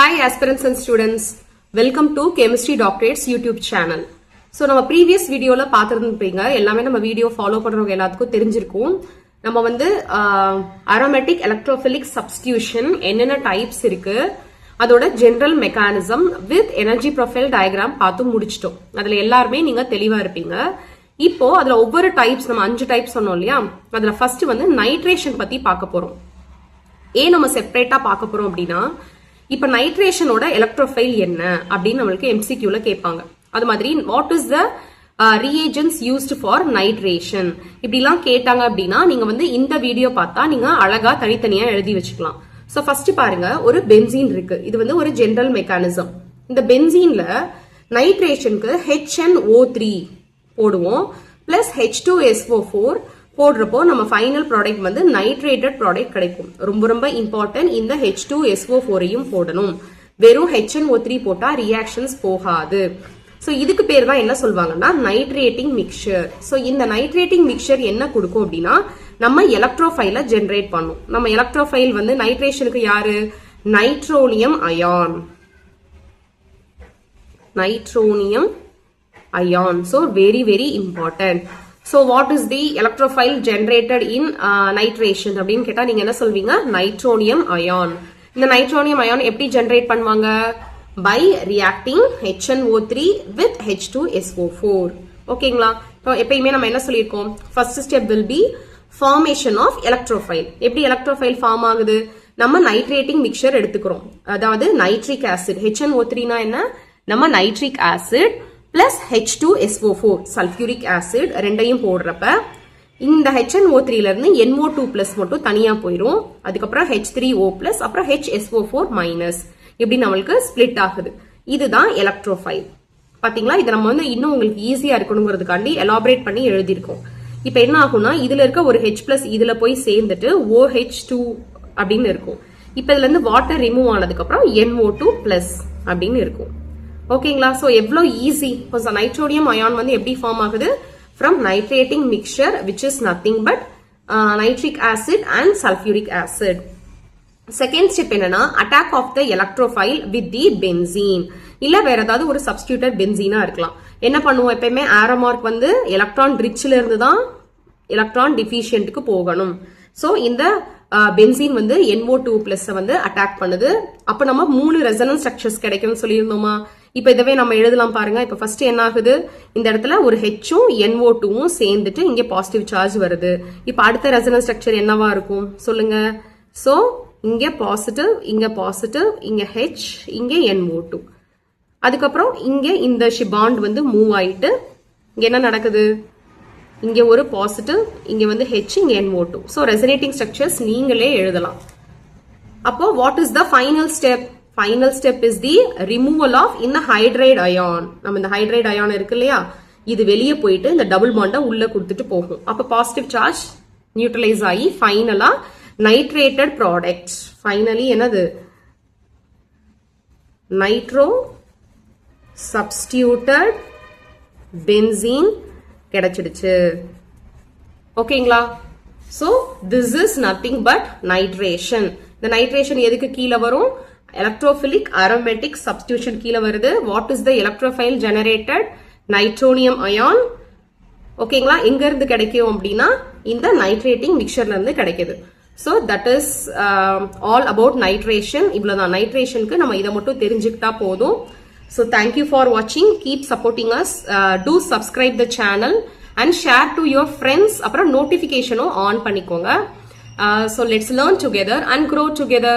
Hi aspirants and students, welcome to Chemistry Doctorates YouTube channel. So நம்ம previous videoல பார்த்திருப்பீங்க எல்லாமே நம்ம வீடியோ ஃபாலோ பண்றவங்க எல்லாத்துக்கும் தெரிஞ்சிருக்கும். நம்ம வந்து aromatic electrophilic substitution என்னென்ன டைப்ஸ் இருக்கு அதோட general mechanism with energy profile diagram பார்த்து முடிச்சிட்டோம். அதுல எல்லாருமே நீங்க தெளிவா இருப்பீங்க. இப்போ அதுல ஒவ்வொரு டைப்ஸ் நம்ம 5 டைப்ஸ் சொன்னோம் இல்லையா, அதுல ஃபர்ஸ்ட் வந்து நைட்ரேஷன் பத்தி பார்க்க போறோம். ஏன் நம்ம செப்பரேட்டா பார்க்க போறோம் அப்படின்னா, இப்ப நைட்ரேஷனோட எலக்ட்ரோஃபைல் என்ன அப்படின்னு நம்மளுக்கு எம்சிக்யூல கேட்பாங்க. அது மாதிரி what is the reagents used for nitration இப்படிலாம் கேட்டாங்க அப்படின்னா நீங்க வந்து இந்த வீடியோ பார்த்தா நீங்க அழகா தனித்தனியா எழுதி வச்சுக்கலாம். சோ ஃபர்ஸ்ட் பாருங்க, ஒரு பென்சீன் இருக்கு. இது வந்து ஒரு ஜெனரல் மெக்கானிசம். இந்த பென்சீன்ல நைட்ரேஷனுக்கு HNO3 போடுவோம் பிளஸ் H2SO4 போடுறப்போ நம்ம ஃபைனல் ப்ராடக்ட் வந்து நைட்ரேட்டட் ப்ராடக்ட் கிடைக்கும். ரொம்ப ரொம்ப இம்பார்ட்டன்ட், இந்த H2SO4ஐயும் போடணும். வெறும் HNO3 போட்டா ரியாக்ஷன்ஸ் போகாது. சோ இதுக்கு பேர் தான் என்ன சொல்வாங்கன்னா நைட்ரேட்டிங் மிக்சர். சோ இந்த நைட்ரேட்டிங் மிக்சர் என்ன கொடுக்கும் அப்படின்னா நம்ம எலக்ட்ரோஃபைல ஜெனரேட் பண்ணும். நம்ம எலக்ட்ரோஃபைல் வந்து நைட்ரேஷனுக்கு யாரு? Nitronium ion. Nitronium ion. So very very important. So what is the electrophile generated in nitration அப்படின்னு கேட்டா நீங்க என்ன சொல்வீங்க? Nitronium ion. இந்த நைட்ரோனியம் அயான் எப்படி ஜெனரேட் பண்ணுவாங்க? by reacting HNO3 with H2SO4. ஓகேங்களா? இப்போ எப்பயுமே நம்ம என்ன சொல்லியிருக்கோம்? first step will be formation of electrophile. எப்படி electrophile ஃபார்ம் ஆகுது? நம்ம நைட்ரேட்டிங் மிக்சர் எடுத்துக்கிறோம். அதாவது நைட்ரிக் ஆசிட். HNO3 னா என்ன? நம்ம nitric acid plus H2SO4 sulphuric acid ரெண்டையும் போடுறப்ப இந்த HNO3 ல இருந்து NO2 பிளஸ் மட்டும் தனியா போயிரும். அதுக்கப்புறம் H3O பிளஸ் அப்புறம் HSO4 மைனஸ் இப்படி நம்மளுக்கு ஸ்பிளிட் ஆகுது. இதுதான் எலக்ட்ரோஃபைல். பாத்தீங்களா? இதை நம்ம வந்து இன்னும் உங்களுக்கு ஈஸியா இருக்கணுங்கிறதுக்காண்டி எலாபரேட் பண்ணி எழுதியிருக்கோம். இப்ப என்ன ஆகும்னா இதுல இருக்க ஒரு H பிளஸ் இதுல போய் சேர்ந்துட்டு OH2 அப்படின்னு இருக்கும். இப்ப இதுல இருந்து வாட்டர் ரிமூவ் ஆனதுக்கு அப்புறம் NO2 பிளஸ் அப்படின்னு இருக்கும். ஓகேங்களா? சோ எவ்வளவு ஈஸி. நைட்ரோனியம் அயான் வந்து எப்படி ஃபார்ம் ஆகுது? From nitrating mixture which is nothing but nitric acid and sulphuric acid. Second step என்னன்னா attack of the electrophile with the benzene. இல்ல வேற ஏதாவது ஒரு சப்ஸ்டிடியூட்டட் பென்சீனா இருக்கலாம். என்ன பண்ணுவோம்? எப்பயுமே ஆரோமார்க் வந்து எலக்ட்ரான் ரிச்ல இருந்து தான் எலக்ட்ரான் டிஃபிஷியன்ட்க்கு போகணும். சோ இந்த பென்சீன் வந்து NO2 பிளஸ் வந்து அட்டாக் பண்ணுது. அப்ப நம்ம 3 ரெசனன்ஸ் ஸ்ட்ரக்சர்ஸ் கிடைக்கும்னு சொல்லியிருந்தோமா? இப்ப இதவே நம்ம எழுதலாம் பாருங்க. இப்ப ஃபர்ஸ்ட் என்ன ஆகுது? இந்த இடத்துல ஒரு Hம் NO2வும் சேர்ந்துட்டு இங்க பாசிட்டிவ் சார்ஜ் வருது. இப்ப அடுத்த ரெசனன்ஸ் ஸ்ட்ரக்சர் என்னவா இருக்கும் சொல்லுங்க? சோ இங்க பாசிட்டிவ், இங்க பாசிட்டிவ், இங்க H, இங்க NO2. அதுக்கப்புறம் இங்க இந்த பாண்ட் வந்து மூவ் ஆயிட்டு இங்க என்ன நடக்குது? இங்க ஒரு பாசிட்டிவ், இங்க வந்து H, இங்க NO2. சோ ரெசனேட்டிங் ஸ்ட்ரக்சர்ஸ் நீங்களே எழுதலாம். அப்போ what is the final step? Final step is the removal of இந்த ஹைட்ரைட் அயான். நம்ம இந்த ஹைட்ரைட் அயான் இருக்கு இல்லையா, இது வெளியே போயிட்டு இந்த டபுள் பாண்டை உள்ள கொடுத்துட்டு போகும். அப்ப பாசிட்டிவ் சார்ஜ் நியூட்ரலைஸ் ஆகி ஃபைனலா நைட்ரேட்டட் ப்ராடக்ட். ஃபைனலி என்னது? நைட்ரோ சப்ஸ்டிடியூட்டட் பென்சீன் கிடைச்சிடுச்சு. ஓகேங்களா? So this is nothing but nitration. இந்த நைட்ரேஷன் எதுக்கு கீழே வரும்? எலக்ட்ரோஃபிலிக் அரோமேட்டிக் சப்ஸ்டிடியூஷன் கீழே வருது. What is the electrophile generated? Nitronium ion. ஓகேங்களா? எங்க இருந்து கிடைக்கும் அப்படின்னா இந்த நைட்ரேட்டிங் மிக்சர்ல இருந்து கிடைக்குது. So that is all about nitration. இவ்வளவுதான். நைட்ரேஷனுக்கு நம்ம இதை மட்டும் தெரிஞ்சுக்கிட்டா போதும். So thank you for watching. Keep supporting us. Do subscribe the channel and share to your friends. அப்புறம் நோட்டிபிகேஷனும் ஆன் பண்ணிக்கோங்க. So let's learn together and grow together.